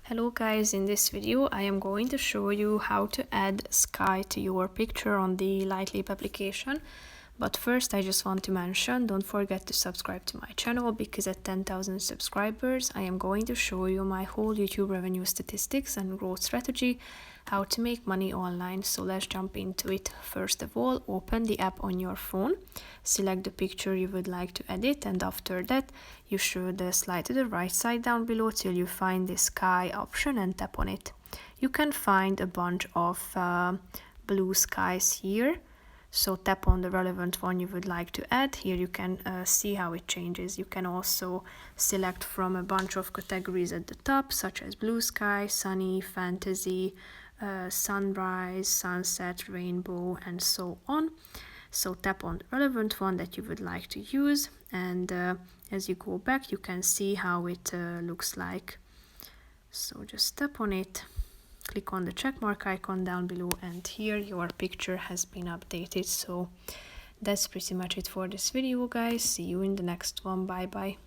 Hello guys, in this video I am going to show you how to add sky to your picture on the Lightleap application. But first I just want to mention, don't forget to subscribe to my channel because at 10,000 subscribers I am going to show you my whole YouTube revenue statistics and growth strategy, how to make money online. So let's jump into it. First of all, open the app on your phone, select the picture you would like to edit, and after that you should slide to the right side down below till you find the sky option and tap on it. You can find a bunch of blue skies here. So tap on the relevant one you would like to add. Here you can see how it changes. You can also select from a bunch of categories at the top, such as blue sky, sunny, fantasy, sunrise, sunset, rainbow, and so on. So tap on the relevant one that you would like to use, and as you go back you can see how it looks like. So just tap on it. Click on the check mark icon down below, and here your picture has been updated. So that's pretty much it for this video, guys. See you in the next one. Bye bye.